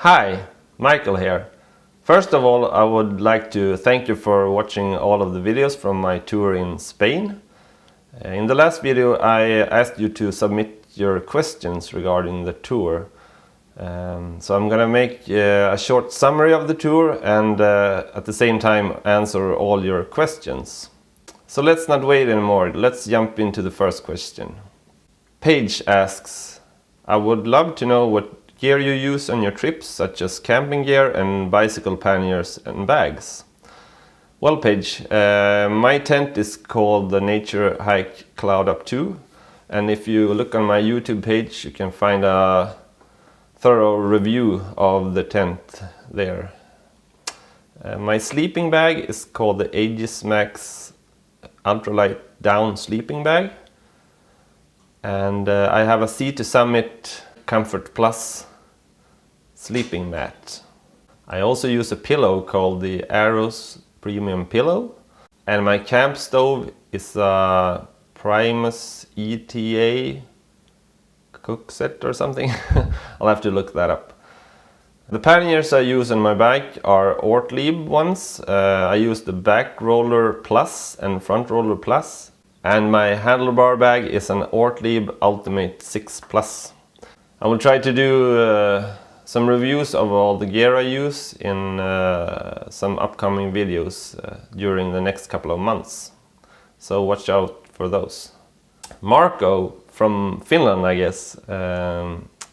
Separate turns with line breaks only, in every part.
Hi, Michael here. First of all, I would like to thank you for watching all of the videos from my tour in Spain. In the last video I asked you to submit your questions regarding the tour. So I'm gonna make a short summary of the tour and at the same time answer all your questions. So let's not wait anymore, let's jump into the first question. Paige asks, I would love to know what gear you use on your trips, such as camping gear and bicycle panniers and bags. Well, Paige, my tent is called the Nature Hike Cloud Up 2, and if you look on my YouTube page you can find a thorough review of the tent there. My sleeping bag is called the Aegis Max Ultralight Down Sleeping Bag, and I have a Sea to Summit Comfort Plus sleeping mat. I also use a pillow called the Aros Premium Pillow, and my camp stove is a Primus ETA cook set or something. I'll have to look that up. The panniers I use on my bike are Ortlieb ones. I use the back roller plus and front roller plus, and my handlebar bag is an Ortlieb Ultimate 6 Plus. I will try to do some reviews of all the gear I use in some upcoming videos during the next couple of months. So watch out for those. Marco from Finland, I guess,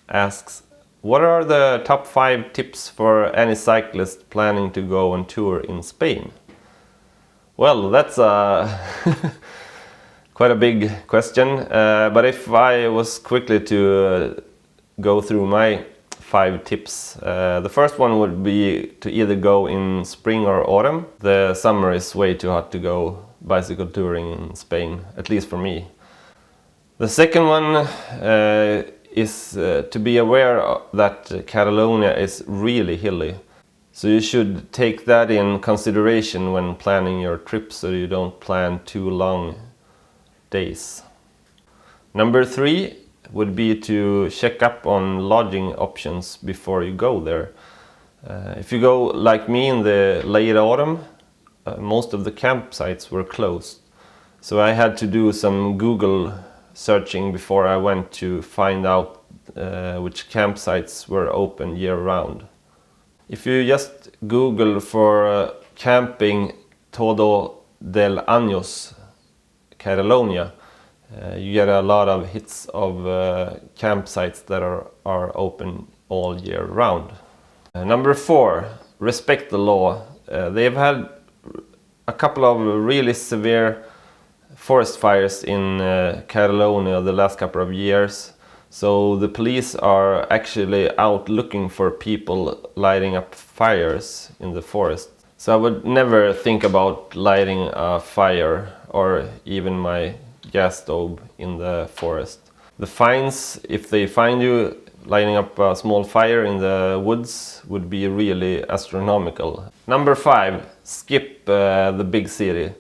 asks, what are the top 5 tips for any cyclist planning to go on tour in Spain? Well, that's quite a big question, but if I was quickly to go through my 5 tips. The first one would be to either go in spring or autumn. The summer is way too hot to go bicycle touring in Spain, at least for me. The second one is to be aware that Catalonia is really hilly. So you should take that in consideration when planning your trip so you don't plan too long days. Number 3 would be to check up on lodging options before you go there. If you go like me in the late autumn, most of the campsites were closed. So I had to do some Google searching before I went to find out which campsites were open year-round. If you just Google for camping Todo del Años, Catalonia, you get a lot of hits of campsites that are open all year round. Number 4, respect the law. They've had a couple of really severe forest fires in Catalonia the last couple of years. So the police are actually out looking for people lighting up fires in the forest. So I would never think about lighting a fire or even my gas stove in the forest. The fines, if they find you lighting up a small fire in the woods, would be really astronomical. Number 5, skip the big city.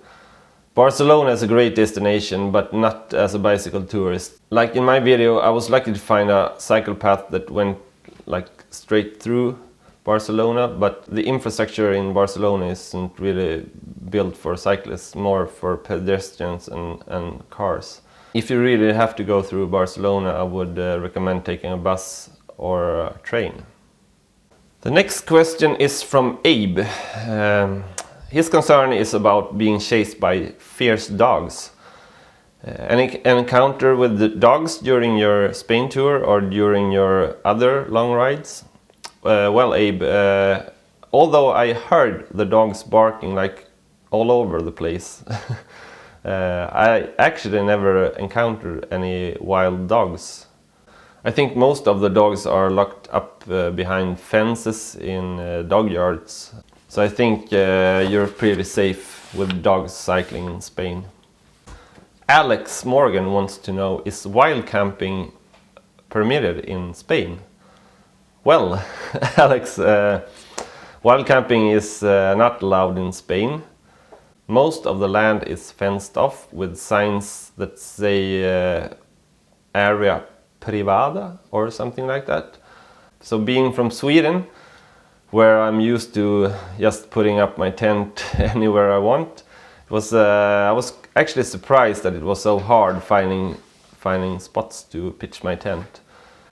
Barcelona is a great destination, but not as a bicycle tourist. Like in my video, I was lucky to find a cycle path that went like straight through Barcelona, but the infrastructure in Barcelona isn't really built for cyclists, more for pedestrians and cars. If you really have to go through Barcelona, I would recommend taking a bus or a train. The next question is from Abe. His concern is about being chased by fierce dogs. Any encounter with the dogs during your Spain tour or during your other long rides? Well, Abe, although I heard the dogs barking like all over the place, I actually never encountered any wild dogs. I think most of the dogs are locked up behind fences in dog yards. So I think you're pretty safe with dogs cycling in Spain. Alex Morgan wants to know, is wild camping permitted in Spain? Well, Alex, wild camping is not allowed in Spain. Most of the land is fenced off with signs that say area privada or something like that. So being from Sweden, where I'm used to just putting up my tent anywhere I want. I was actually surprised that it was so hard finding spots to pitch my tent.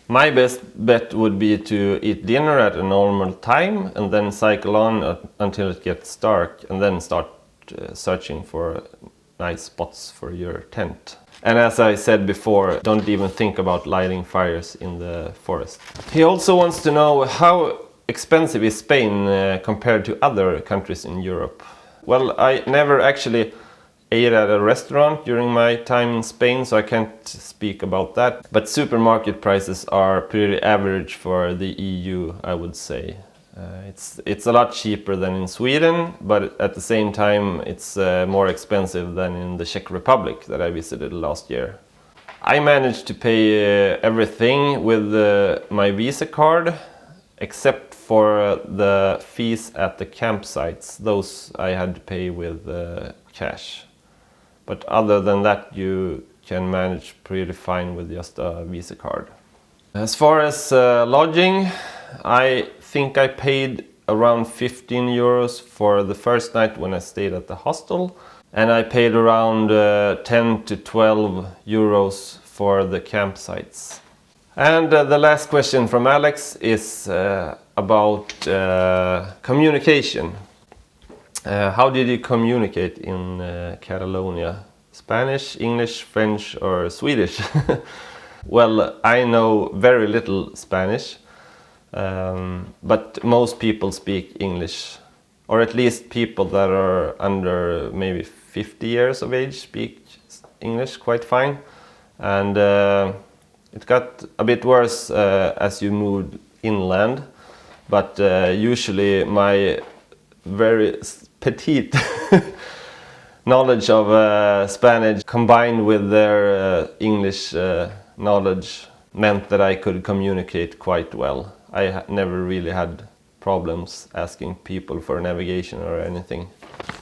My best bet would be to eat dinner at a normal time and then cycle on until it gets dark, and then start searching for nice spots for your tent. And as I said before, don't even think about lighting fires in the forest. He also wants to know how expensive is Spain compared to other countries in Europe. Well, I never actually ate at a restaurant during my time in Spain, so I can't speak about that. But supermarket prices are pretty average for the EU, I would say. It's a lot cheaper than in Sweden, but at the same time it's more expensive than in the Czech Republic that I visited last year. I managed to pay everything with my Visa card, except for the fees at the campsites. Those I had to pay with cash. But other than that, you can manage pretty fine with just a Visa card. As far as lodging, I think I paid around 15 euros for the first night when I stayed at the hostel. And I paid around 10 to 12 euros for the campsites. And the last question from Alex is about communication. How did you communicate in Catalonia? Spanish, English, French or Swedish? Well, I know very little Spanish, but most people speak English. Or at least people that are under maybe 50 years of age speak English quite fine. And it got a bit worse as you moved inland. But usually my very petite knowledge of Spanish combined with their English knowledge meant that I could communicate quite well. I never really had problems asking people for navigation or anything.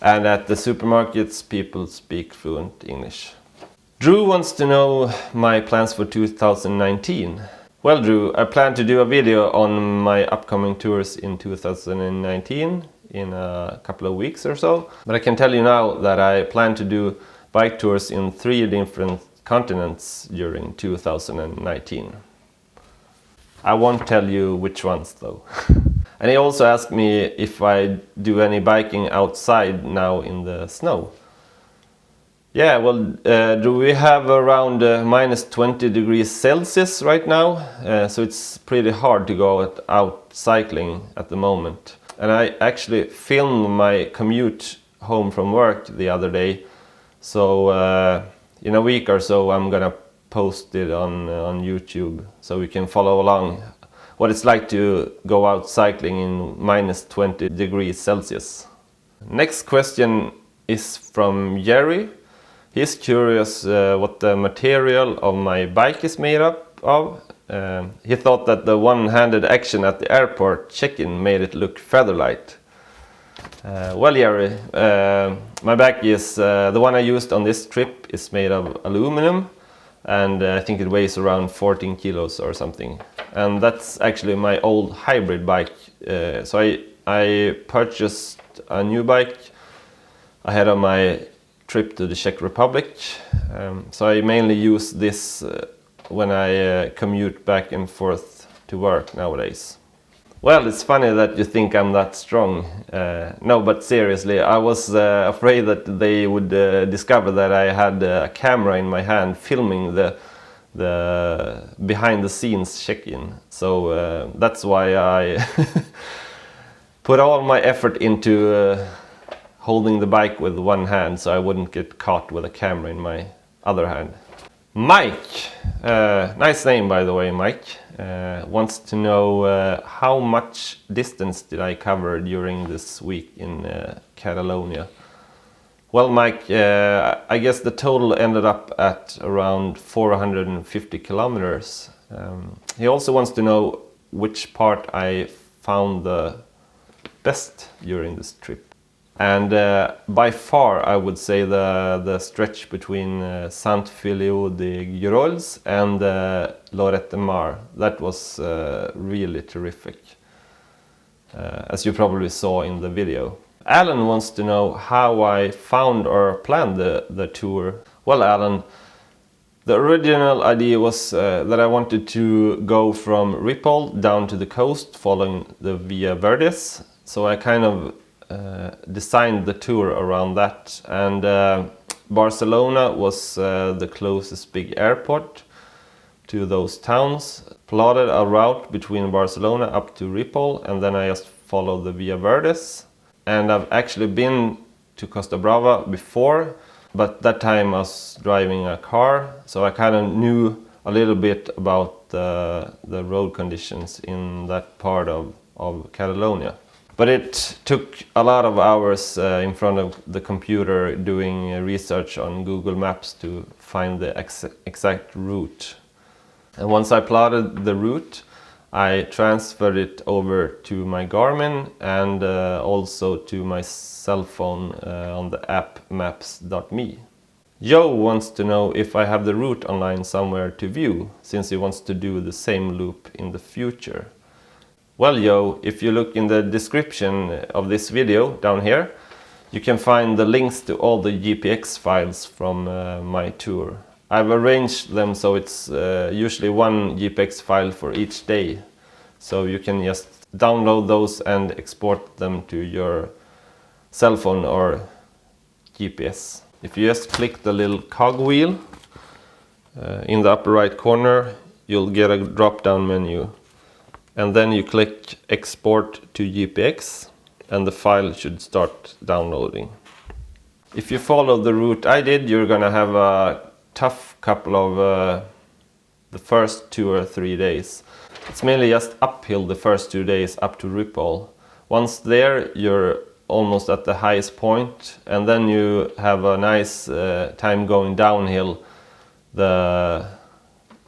And at the supermarkets, people speak fluent English. Drew wants to know my plans for 2019. Well, Drew, I plan to do a video on my upcoming tours in 2019 in a couple of weeks or so. But I can tell you now that I plan to do bike tours in 3 different continents during 2019. I won't tell you which ones though. And he also asked me if I do any biking outside now in the snow. Yeah, well, do we have around minus 20 degrees Celsius right now, so it's pretty hard to go out cycling at the moment. And I actually filmed my commute home from work the other day, so in a week or so I'm gonna post it on YouTube so we can follow along what it's like to go out cycling in minus 20 degrees Celsius. Next question is from Jerry. He's curious what the material of my bike is made up of. He thought that the one-handed action at the airport check-in made it look feather-light. Well, Jerry, my bike is, the one I used on this trip is made of aluminum, and I think it weighs around 14 kilos or something. And that's actually my old hybrid bike. So I purchased a new bike ahead of my trip to the Czech Republic. So I mainly use this when I commute back and forth to work nowadays. Well, it's funny that you think I'm that strong. No, but seriously, I was afraid that they would discover that I had a camera in my hand filming the behind the scenes check-in. So that's why I put all my effort into holding the bike with one hand so I wouldn't get caught with a camera in my other hand. Mike, nice name by the way, Mike, wants to know how much distance did I cover during this week in Catalonia. Well, Mike, I guess the total ended up at around 450 kilometers. He also wants to know which part I found the best during this trip. And by far, I would say the stretch between Saint-Filiu-de-Girolles and Lorette Mar. That was really terrific. as you probably saw in the video. Alan wants to know how I found or planned the tour. Well, Alan, the original idea was that I wanted to go from Ripoll down to the coast following the Via Verdes. So I kind of designed the tour around that, and Barcelona was the closest big airport to those towns. Plotted a route between Barcelona up to Ripoll, and then I just followed the Via Verdes. And I've actually been to Costa Brava before, but that time I was driving a car, so I kind of knew a little bit about the road conditions in that part of Catalonia. But it took a lot of hours in front of the computer doing research on Google Maps to find the exact route. And once I plotted the route, I transferred it over to my Garmin and also to my cell phone on the app maps.me. Joe wants to know if I have the route online somewhere to view, since he wants to do the same loop in the future. Well, Joe, if you look in the description of this video down here, you can find the links to all the GPX files from my tour. I've arranged them so it's usually one GPX file for each day. So you can just download those and export them to your cell phone or GPS. If you just click the little cog wheel in the upper right corner, you'll get a drop-down menu. And then you click Export to GPX and the file should start downloading. If you follow the route I did, you're gonna have a tough couple of the first 2 or 3 days. It's mainly just uphill the first 2 days up to Ripoll. Once there, you're almost at the highest point, and then you have a nice time going downhill the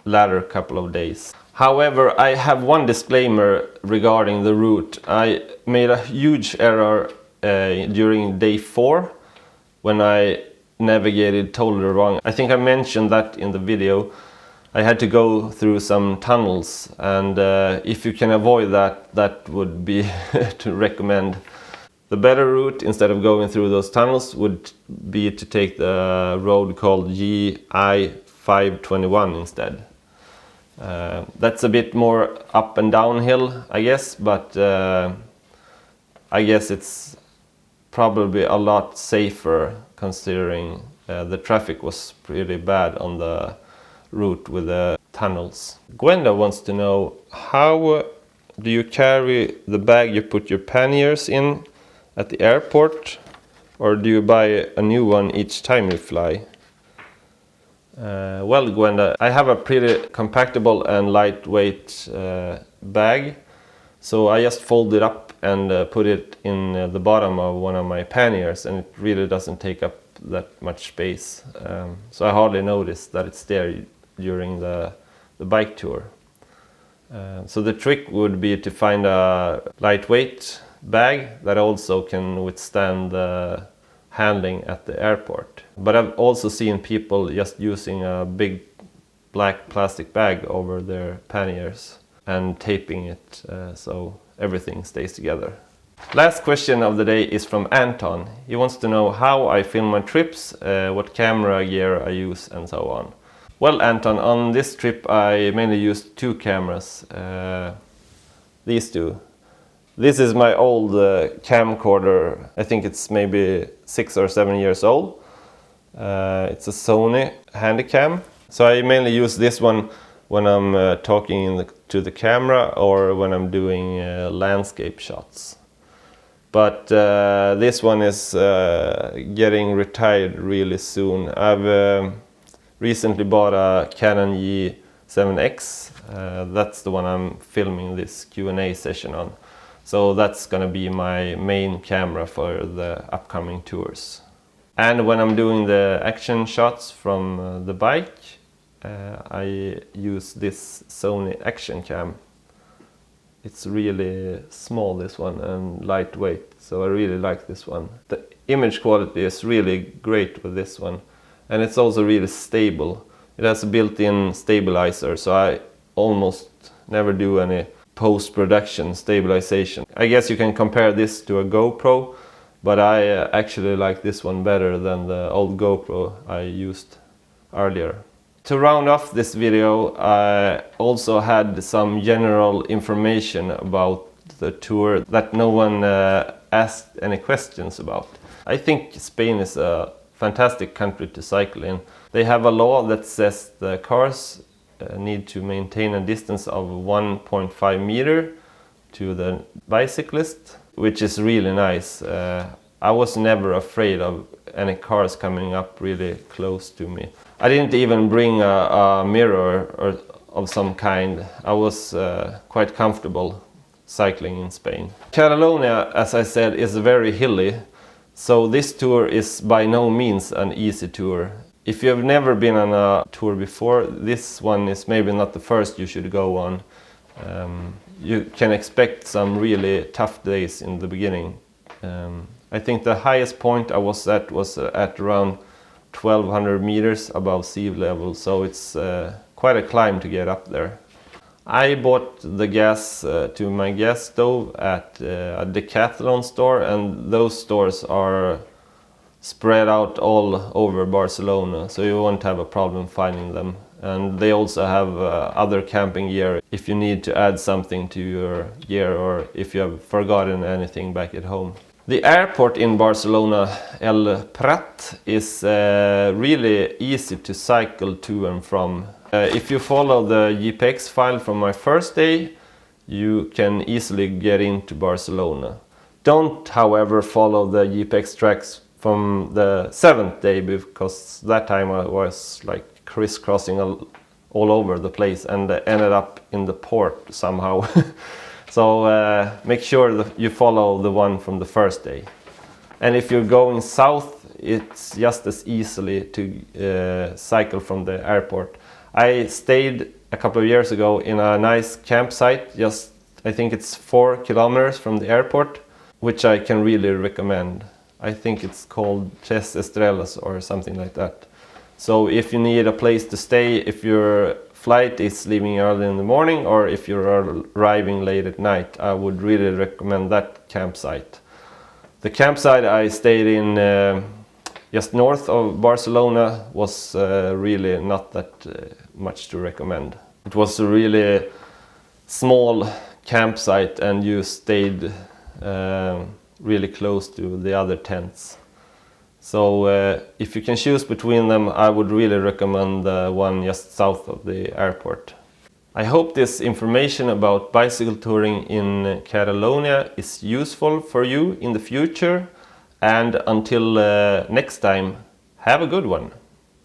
latter couple of days. However, I have one disclaimer regarding the route. I made a huge error during day 4 when I navigated totally wrong. I think I mentioned that in the video. I had to go through some tunnels, and if you can avoid that, that would be to recommend. The better route, instead of going through those tunnels, would be to take the road called I-521 instead. That's a bit more up and downhill, I guess, but I guess it's probably a lot safer considering the traffic was pretty bad on the route with the tunnels. Gwenda wants to know, how do you carry the bag you put your panniers in at the airport, or do you buy a new one each time you fly? Well, Gwenda, I have a pretty compactable and lightweight bag, so I just fold it up and put it in the bottom of one of my panniers, and it really doesn't take up that much space. So I hardly notice that it's there during the bike tour. So the trick would be to find a lightweight bag that also can withstand the handling at the airport. But I've also seen people just using a big black plastic bag over their panniers and taping it so everything stays together. Last question of the day is from Anton. He wants to know how I film my trips, what camera gear I use, and so on. Well, Anton, on this trip I mainly used 2 cameras. These 2. This is my old camcorder. I think it's maybe 6 or 7 years old. It's a Sony Handycam. So I mainly use this one when I'm talking to the camera or when I'm doing landscape shots. But this one is getting retired really soon. I've recently bought a Canon G7X. That's the one I'm filming this Q&A session on. So that's gonna be my main camera for the upcoming tours. And when I'm doing the action shots from the bike, I use this Sony Action Cam. It's really small, this one, and lightweight, so I really like this one. The image quality is really great with this one, and it's also really stable. It has a built-in stabilizer, so I almost never do any post-production stabilization. I guess you can compare this to a GoPro, but I actually like this one better than the old GoPro I used earlier. To round off this video, I also had some general information about the tour that no one asked any questions about. I think Spain is a fantastic country to cycle in. They have a law that says the cars need to maintain a distance of 1.5 meter to the bicyclist, which is really nice. I was never afraid of any cars coming up really close to me. I didn't even bring a mirror or of some kind. I was quite comfortable cycling in Spain. Catalonia, as I said, is very hilly, so this tour is by no means an easy tour. If you have never been on a tour before, this one is maybe not the first you should go on. You can expect some really tough days in the beginning. I think the highest point I was at around 1200 meters above sea level, so it's quite a climb to get up there. I bought the gas to my gas stove at a Decathlon store, and those stores are spread out all over Barcelona, so you won't have a problem finding them. And they also have other camping gear if you need to add something to your gear or if you have forgotten anything back at home. The airport in Barcelona, El Prat, is really easy to cycle to and from. If you follow the GPX file from my first day, you can easily get into Barcelona. Don't, however, follow the GPX tracks from the 7th day, because that time I was like crisscrossing all over the place and ended up in the port somehow. So make sure that you follow the one from the first day. And if you're going south, it's just as easily to cycle from the airport. I stayed a couple of years ago in a nice campsite, just I think it's 4 kilometers from the airport, which I can really recommend. I think it's called Tres Estrellas or something like that. So if you need a place to stay, if your flight is leaving early in the morning or if you're arriving late at night, I would really recommend that campsite. The campsite I stayed in just north of Barcelona was really not that much to recommend. It was a really small campsite and you stayed really close to the other tents. So if you can choose between them, I would really recommend the one just south of the airport. I hope this information about bicycle touring in Catalonia is useful for you in the future, and until next time, have a good one!